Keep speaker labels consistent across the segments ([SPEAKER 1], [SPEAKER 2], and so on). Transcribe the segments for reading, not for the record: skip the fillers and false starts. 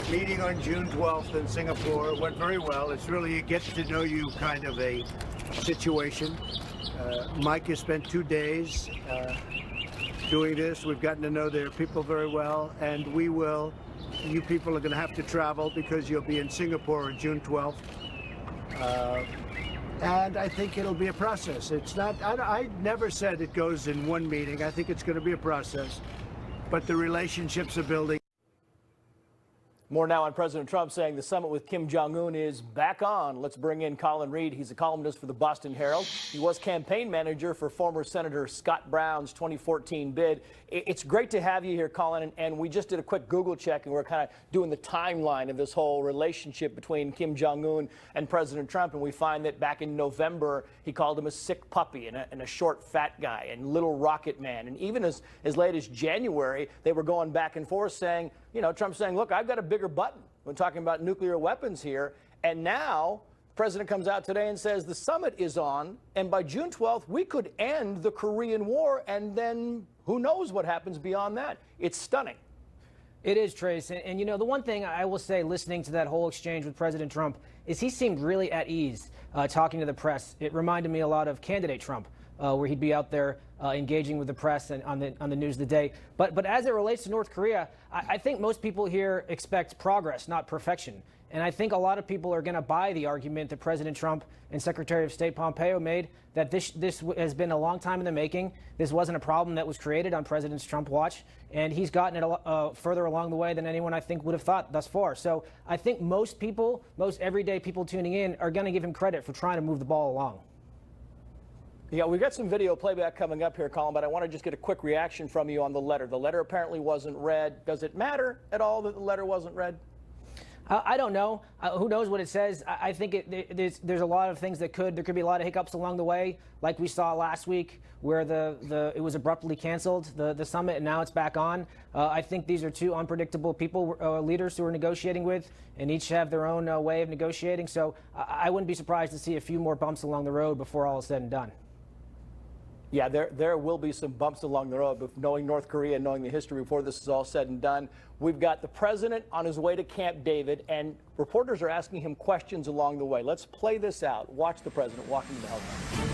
[SPEAKER 1] meeting on June 12th in Singapore. It went very well. It's really a get-to-know-you kind of a situation. Mike has spent 2 days doing this. We've gotten to know their people very well, and we will. You people are going to have to travel because you'll be in Singapore on June 12th. And I think it'll be a process. It's not, I never said it goes in one meeting. I think it's going to be a process. But the relationships are building.
[SPEAKER 2] More now on President Trump saying the summit with Kim Jong-un is back on. Let's bring in Colin Reed. He's a columnist for the Boston Herald. He was campaign manager for former Senator Scott Brown's 2014 bid. It's great to have you here, Colin. And we just did a quick Google check, and we're kind of doing the timeline of this whole relationship between Kim Jong-un and President Trump. And we find that back in November, he called him a sick puppy and a short, fat guy and little rocket man. And even as late as January, they were going back and forth saying, you know, Trump saying, look, I've got a bigger button when talking about nuclear weapons here. And now the president comes out today and says the summit is on. And by June 12th, we could end the Korean War. And then who knows what happens beyond that? It's stunning.
[SPEAKER 3] It is, Trace. And you know, the one thing I will say listening to that whole exchange with President Trump is he seemed really at ease talking to the press. It reminded me a lot of candidate Trump, where he'd be out there engaging with the press and on the news of the day. But as it relates to North Korea, I think most people here expect progress, not perfection. And I think a lot of people are going to buy the argument that President Trump and Secretary of State Pompeo made that this has been a long time in the making. This wasn't a problem that was created on President Trump's watch, and he's gotten it further along the way than anyone I think would have thought thus far. So I think most people, most everyday people tuning in, are going to give him credit for trying to move the ball along.
[SPEAKER 2] Yeah, we've got some video playback coming up here, Colin, but I want to just get a quick reaction from you on the letter. The letter apparently wasn't read. Does it matter at all that the letter wasn't read?
[SPEAKER 3] I don't know. Who knows what it says? I think there's a lot of things there could be a lot of hiccups along the way, like we saw last week, where it was abruptly canceled, the summit, and now it's back on. I think these are two unpredictable leaders who are negotiating with, and each have their own way of negotiating. So I wouldn't be surprised to see a few more bumps along the road before all is said and done.
[SPEAKER 2] Yeah, there will be some bumps along the road, but knowing North Korea, knowing the history before this is all said and done, we've got the president on his way to Camp David, and reporters are asking him questions along the way. Let's play this out. Watch the president walking to the helicopter.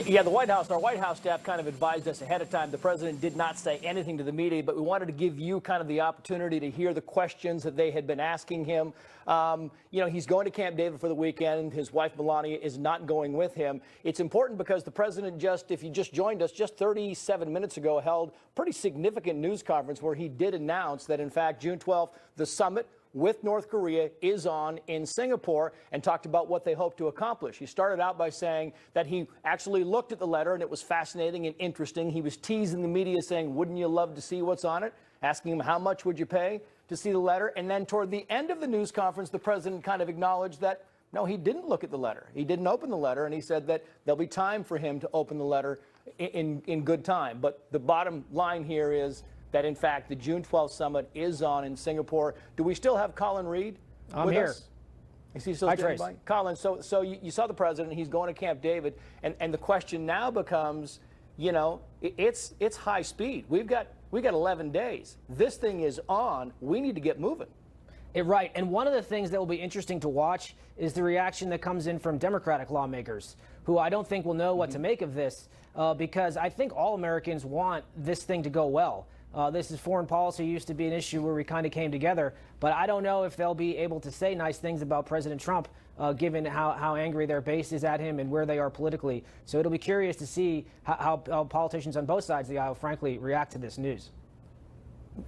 [SPEAKER 2] Yeah, our White House staff kind of advised us ahead of time. The president did not say anything to the media, but we wanted to give you kind of the opportunity to hear the questions that they had been asking him. You know, he's going to Camp David for the weekend. His wife, Melania, is not going with him. It's important because the president if you just joined us, just 37 minutes ago, held a pretty significant news conference where he did announce that, in fact, June 12th, the summit with North Korea is on in Singapore, and talked about what they hope to accomplish. He started out by saying that he actually looked at the letter and it was fascinating and interesting. He was teasing the media saying, wouldn't you love to see what's on it? Asking him, how much would you pay to see the letter? And then toward the end of the news conference, the president kind of acknowledged that, no, he didn't look at the letter. He didn't open the letter, and he said that there'll be time for him to open the letter in good time. But the bottom line here is that, in fact, the June 12th summit is on in Singapore. Do we still have Colin Reed
[SPEAKER 3] I'm here.
[SPEAKER 2] Us? Is he still standing by? Colin, so you saw the president. He's going to Camp David. And the question now becomes, you know, it's high speed. We've got 11 days. This thing is on. We need to get moving.
[SPEAKER 3] Right. And one of the things that will be interesting to watch is the reaction that comes in from Democratic lawmakers, who I don't think will know what to make of this, because I think all Americans want this thing to go well. This is foreign policy used to be an issue where we kind of came together, but I don't know if they'll be able to say nice things about President Trump, given how angry their base is at him and where they are politically. So it'll be curious to see how politicians on both sides of the aisle, frankly, react to this news.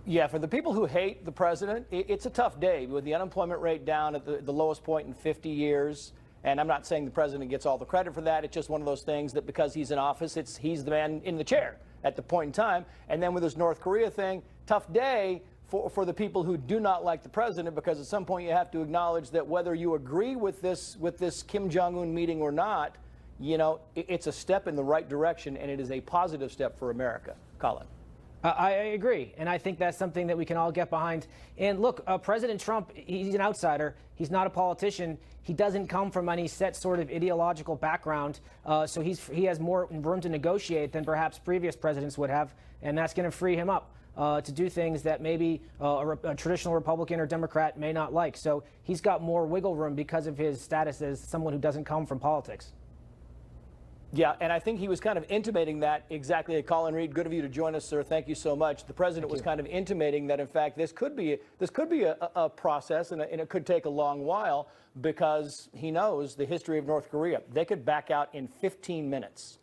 [SPEAKER 2] Yeah, for the people who hate the president, it's a tough day with the unemployment rate down at the lowest point in 50 years. And I'm not saying the president gets all the credit for that. It's just one of those things that because he's in office, he's the man in the chair at the point in time. And then with this North Korea thing, tough day for the people who do not like the president, because at some point you have to acknowledge that whether you agree with this Kim Jong-un meeting or not, you know, it's a step in the right direction, and it is a positive step for America. Colin.
[SPEAKER 3] I agree, and I think that's something that we can all get behind. And look, President Trump, he's an outsider. He's not a politician. He doesn't come from any set sort of ideological background, so he has more room to negotiate than perhaps previous presidents would have, and that's going to free him up to do things that maybe a traditional Republican or Democrat may not like. So he's got more wiggle room because of his status as someone who doesn't come from politics.
[SPEAKER 2] Yeah, and I think he was kind of intimating that exactly. Colin Reed, good of you to join us, sir. Thank you so much. The president was kind of intimating that, in fact, this could be a process, and it could take a long while, because he knows the history of North Korea. They could back out in 15 minutes.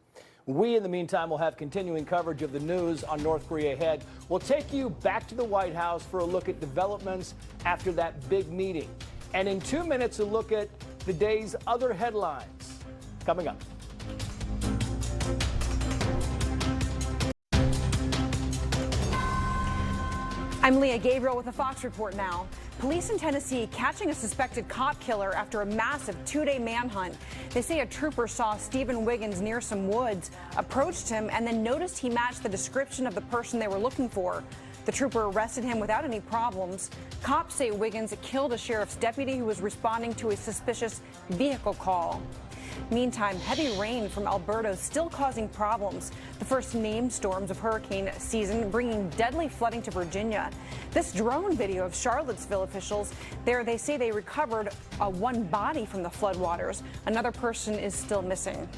[SPEAKER 2] We, in the meantime, will have continuing coverage of the news on North Korea ahead. We'll take you back to the White House for a look at developments after that big meeting. And in 2 minutes, a look at the day's other headlines. Coming up.
[SPEAKER 4] I'm Leah Gabriel with a Fox Report now. Police in Tennessee catching a suspected cop killer after a massive two-day manhunt. They say a trooper saw Stephen Wiggins near some woods, approached him, and then noticed he matched the description of the person they were looking for. The trooper arrested him without any problems. Cops say Wiggins killed a sheriff's deputy who was responding to a suspicious vehicle call. Meantime, heavy rain from Alberta is still causing problems. The first named storms of hurricane season bringing deadly flooding to Virginia. This drone video of Charlottesville officials, they say they recovered one body from the floodwaters. Another person is still missing.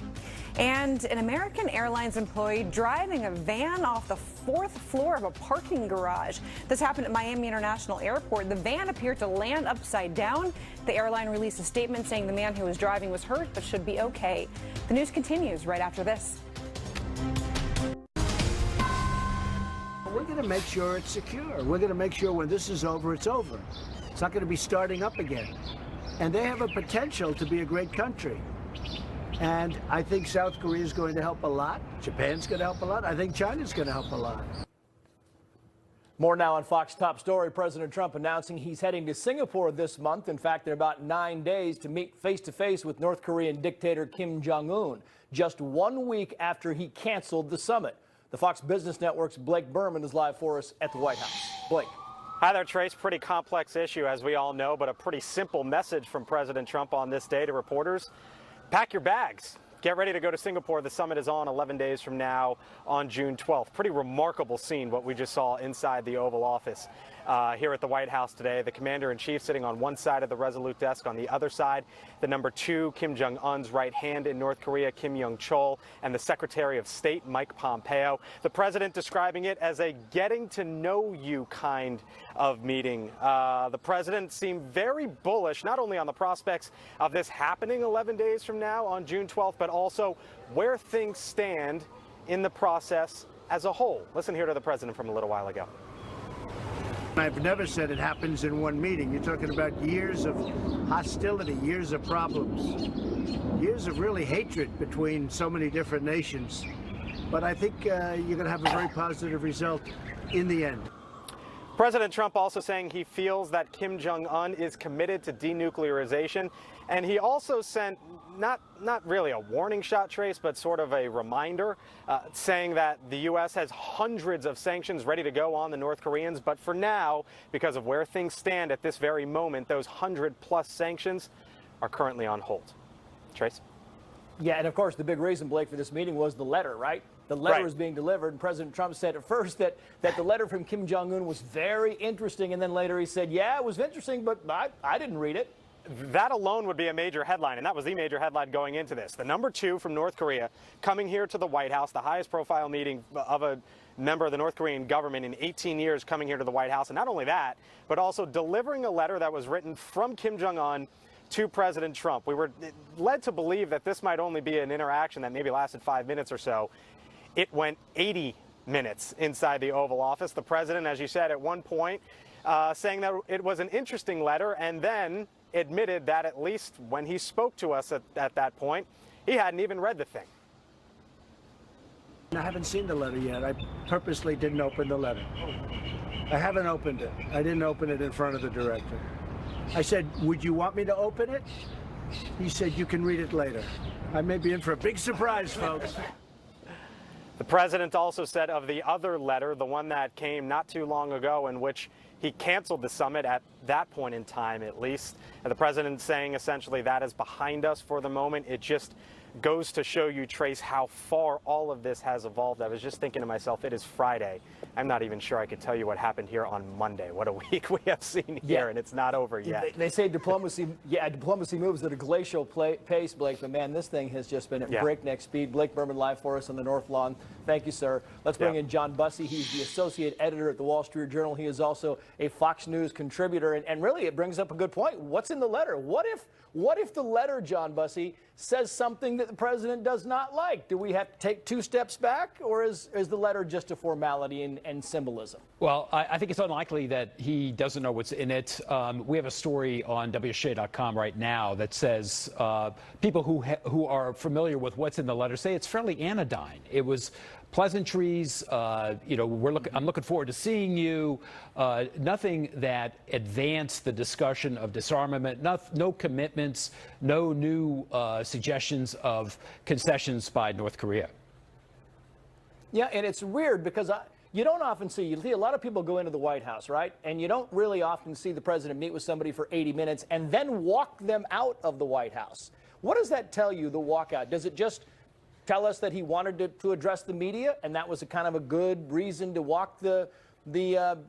[SPEAKER 4] And an American Airlines employee driving a van off the 4th floor of a parking garage. This happened at Miami International Airport. The van appeared to land upside down. The airline released a statement saying the man who was driving was hurt but should be okay. The news continues right after this.
[SPEAKER 1] We're going to make sure it's secure. We're going to make sure when this is over, it's over. It's not going to be starting up again. And they have a potential to be a great country. And I think South Korea is going to help a lot. Japan's going to help a lot. I think China's going to help a lot.
[SPEAKER 2] More now on Fox Top Story. President Trump announcing he's heading to Singapore this month. In fact, in about 9 days to meet face-to-face with North Korean dictator Kim Jong-un, just 1 week after he canceled the summit. The Fox Business Network's Blake Berman is live for us at the White House. Blake.
[SPEAKER 5] Hi there, Trace. Pretty complex issue, as we all know, but a pretty simple message from President Trump on this day to reporters. Pack your bags. Get ready to go to Singapore. The summit is on 11 days from now on June 12th. Pretty remarkable scene, what we just saw inside the Oval Office here at the White House today. The commander-in-chief sitting on one side of the Resolute desk, on the other side, the number 2, Kim Jong-un's right hand in North Korea, Kim Yong-chol, and the Secretary of State, Mike Pompeo. The president describing it as a getting-to-know-you kind of meeting. The president seemed very bullish, not only on the prospects of this happening 11 days from now on June 12th, but also where things stand in the process as a whole. Listen here to the president from a little while ago.
[SPEAKER 1] I've never said it happens in one meeting. You're talking about years of hostility, years of problems, years of really hatred between so many different nations. But I think you're going to have a very positive result in the end.
[SPEAKER 5] President Trump also saying he feels that Kim Jong-un is committed to denuclearization, and he also sent not really a warning shot, Trace, but sort of a reminder, saying that the U.S. has hundreds of sanctions ready to go on the North Koreans, but for now, because of where things stand at this very moment, those 100+ sanctions are currently on hold. Trace?
[SPEAKER 2] Yeah, and of course, the big reason, Blake, for this meeting was the letter, right? the letter
[SPEAKER 5] Right.
[SPEAKER 2] was being delivered. And President Trump said at first that the letter from Kim Jong-un was very interesting. And then later he said, yeah, it was interesting, but I didn't read it.
[SPEAKER 5] That alone would be a major headline, and that was the major headline going into this. The number 2 from North Korea coming here to the White House, the highest profile meeting of a member of the North Korean government in 18 years coming here to the White House. And not only that, but also delivering a letter that was written from Kim Jong-un to President Trump. We were led to believe that this might only be an interaction that maybe lasted 5 minutes or so. It went 80 minutes inside the Oval Office. The president, as you said, at one point saying that it was an interesting letter, and then admitted that at least when he spoke to us at that point, he hadn't even read the thing.
[SPEAKER 1] I haven't seen the letter yet. I purposely didn't open the letter. I haven't opened it. I didn't open it in front of the director. I said, would you want me to open it? He said, you can read it later. I may be in for a big surprise, folks.
[SPEAKER 5] The president also said of the other letter, the one that came not too long ago, in which he canceled the summit at that point in time, at least. And the president saying essentially that is behind us for the moment. It just goes to show you, Trace, how far all of this has evolved. I was just thinking to myself, it is Friday. I'm not even sure I could tell you what happened here on Monday. What a week we have seen here, and it's not over yet.
[SPEAKER 2] They say diplomacy moves at a glacial pace, Blake, but man, this thing has just been at breakneck speed. Blake Berman live for us on the North Lawn. Thank you, sir. Let's bring in John Bussey. He's the associate editor at the Wall Street Journal. He is also a Fox News contributor, and really it brings up a good point. What's in the letter? What if the letter, John Bussey, says something that the president does not like? Do we have to take 2 steps back, or is the letter just a formality and symbolism?
[SPEAKER 6] Well, I think it's unlikely that he doesn't know what's in it. We have a story on WSJ.com right now that says people who are familiar with what's in the letter say it's fairly anodyne. It was pleasantries, I'm looking forward to seeing you, nothing that advanced the discussion of disarmament, no commitments, no new suggestions of concessions by North Korea.
[SPEAKER 2] Yeah, and it's weird because you don't often see a lot of people go into the White House, right? And you don't really often see the president meet with somebody for 80 minutes and then walk them out of the White House. What does that tell you, the walkout? Does it just tell us that he wanted to address the media, and that was a kind of a good reason to walk the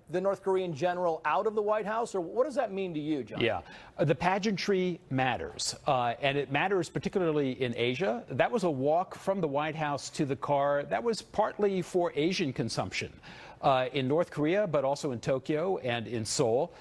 [SPEAKER 2] North Korean general out of the White House? Or what does that mean to you, John?
[SPEAKER 6] Yeah, the pageantry matters, and it matters particularly in Asia. That was a walk from the White House to the car. That was partly for Asian consumption in North Korea, but also in Tokyo and in Seoul.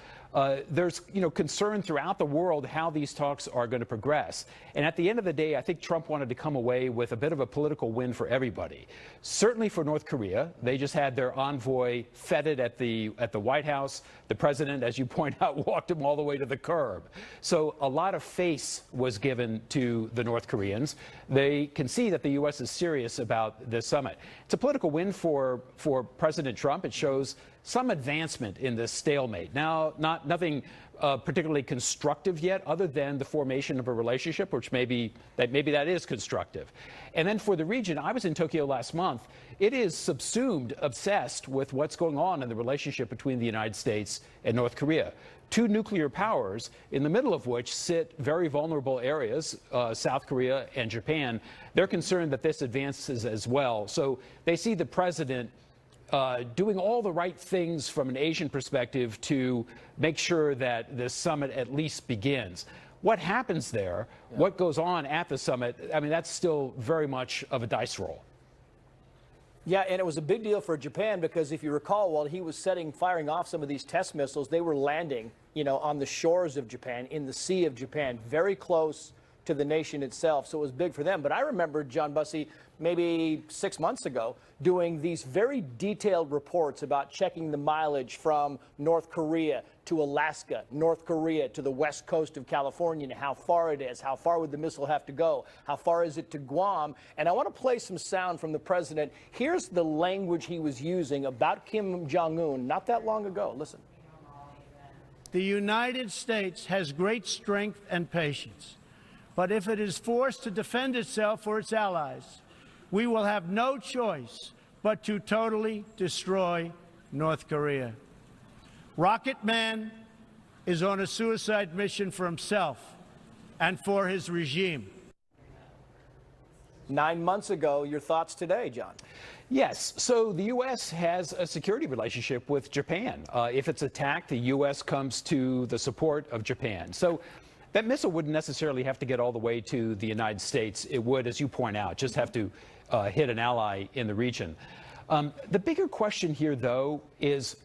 [SPEAKER 6] There's concern throughout the world how these talks are going to progress. And at the end of the day, I think Trump wanted to come away with a bit of a political win for everybody. Certainly for North Korea, they just had their envoy feted at the White House. The president, as you point out, walked him all the way to the curb. So a lot of face was given to the North Koreans. They can see that the U.S. is serious about this summit. It's a political win for President Trump. It shows some advancement in this stalemate. Now, nothing particularly constructive yet, other than the formation of a relationship, which maybe that is constructive. And then for the region, I was in Tokyo last month. It is subsumed, obsessed with what's going on in the relationship between the United States and North Korea. 2 nuclear powers, in the middle of which sit very vulnerable areas, South Korea and Japan. They're concerned that this advances as well. So they see the president doing all the right things from an Asian perspective to make sure that this summit at least begins. What happens there, what goes on at the summit, I mean, that's still very much of a dice roll.
[SPEAKER 2] Yeah, and it was a big deal for Japan because if you recall, while he was firing off some of these test missiles, they were landing, on the shores of Japan, in the Sea of Japan, very close to the nation itself. So it was big for them. But I remember, John Bussey, maybe 6 months ago, doing these very detailed reports about checking the mileage from North Korea to Alaska, North Korea to the west coast of California, and how far it is, how far would the missile have to go, how far is it to Guam. And I want to play some sound from the president. Here's the language he was using about Kim Jong-un not that long ago. Listen.
[SPEAKER 1] The United States has great strength and patience. But if it is forced to defend itself or its allies, we will have no choice but to totally destroy North Korea. Rocket Man is on a suicide mission for himself and for his regime.
[SPEAKER 2] 9 months ago. Your thoughts today, John?
[SPEAKER 6] Yes. So the U.S. has a security relationship with Japan. If it's attacked, the U.S. comes to the support of Japan. So that missile wouldn't necessarily have to get all the way to the United States. It would, as you point out, just have to hit an ally in the region. The bigger question here, though, is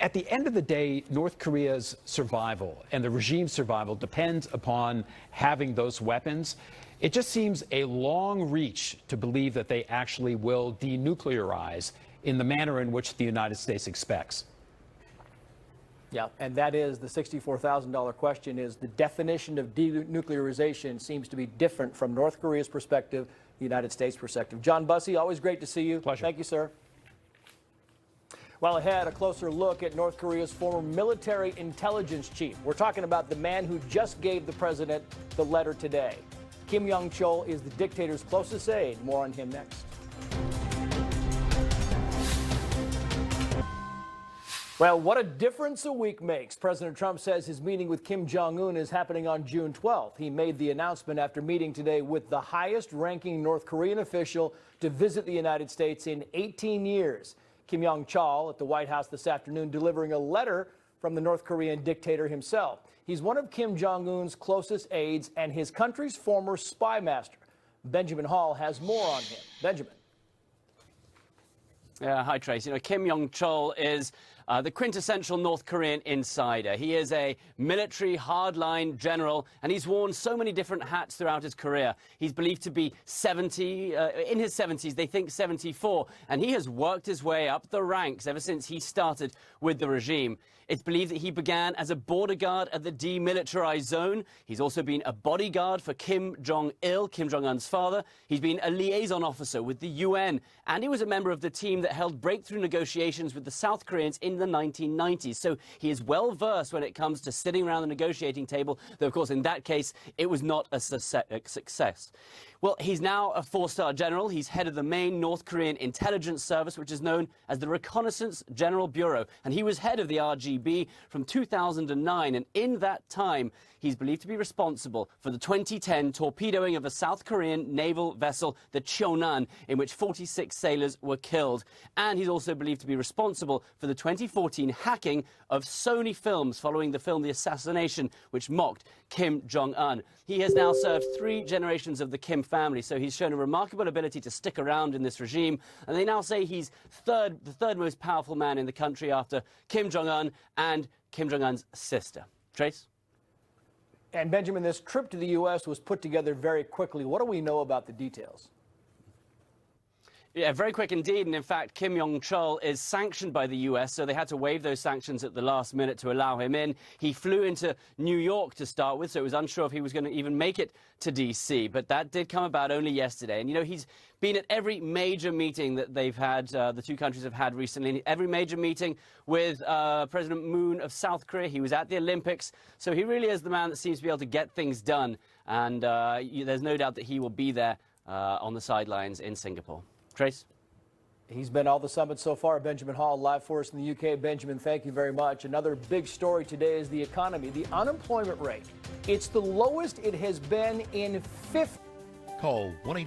[SPEAKER 6] at the end of the day, North Korea's survival and the regime's survival depends upon having those weapons. It just seems a long reach to believe that they actually will denuclearize in the manner in which the United States expects.
[SPEAKER 2] Yeah, and that is the $64,000 question. Is the definition of denuclearization seems to be different from North Korea's perspective, the United States perspective. John Bussey, always great to see you.
[SPEAKER 6] Pleasure.
[SPEAKER 2] Thank you, sir. Well, ahead, a closer look at North Korea's former military intelligence chief. We're talking about the man who just gave the president the letter today. Kim Yong-chol is the dictator's closest aide. More on him next. Well, what a difference a week makes. President Trump says his meeting with Kim Jong-un is happening on June 12th. He made the announcement after meeting today with the highest-ranking North Korean official to visit the United States in 18 years. Kim Yong-chol at the White House this afternoon delivering a letter from the North Korean dictator himself. He's one of Kim Jong-un's closest aides and his country's former spy master. Benjamin Hall has more on him. Benjamin.
[SPEAKER 7] Hi, Trace. Kim Yong-chol is the quintessential North Korean insider. He is a military hardline general, and he's worn so many different hats throughout his career. He's believed to be 70, in his 70s, they think 74, and he has worked his way up the ranks ever since he started with the regime. It's believed that he began as a border guard at the demilitarized zone. He's also been a bodyguard for Kim Jong-il, Kim Jong-un's father. He's been a liaison officer with the UN, and he was a member of the team that held breakthrough negotiations with the South Koreans in the 1990s. So he is well versed when it comes to sitting around the negotiating table, though, of course, in that case, it was not a success. Well, he's now a four-star general. He's head of the main North Korean intelligence service, which is known as the Reconnaissance General Bureau. And he was head of the RGB from 2009. And in that time, he's believed to be responsible for the 2010 torpedoing of a South Korean naval vessel, the Cheonan, in which 46 sailors were killed. And he's also believed to be responsible for the 2014 hacking of Sony Films following the film The Assassination, which mocked Kim Jong-un. He has now served 3 generations of the Kim family, so he's shown a remarkable ability to stick around in this regime. And they now say he's the third most powerful man in the country after Kim Jong-un and Kim Jong-un's sister. Trace?
[SPEAKER 2] And Benjamin, this trip to the U.S. was put together very quickly. What do we know about the details?
[SPEAKER 7] Yeah, very quick indeed. And in fact, Kim Yong-chol is sanctioned by the U.S., so they had to waive those sanctions at the last minute to allow him in. He flew into New York to start with, so it was unsure if he was going to even make it to D.C. But that did come about only yesterday. And, he's been at every major meeting that they've had, the two countries have had recently. Every major meeting with President Moon of South Korea. He was at the Olympics. So he really is the man that seems to be able to get things done. And there's no doubt that he will be there on the sidelines in Singapore. Trace?
[SPEAKER 2] He's been all the summits so far. Benjamin Hall, live for us in the UK. Benjamin, thank you very much. Another big story today is the economy. The unemployment rate, it's the lowest it has been in 50.
[SPEAKER 8] Call 1-800.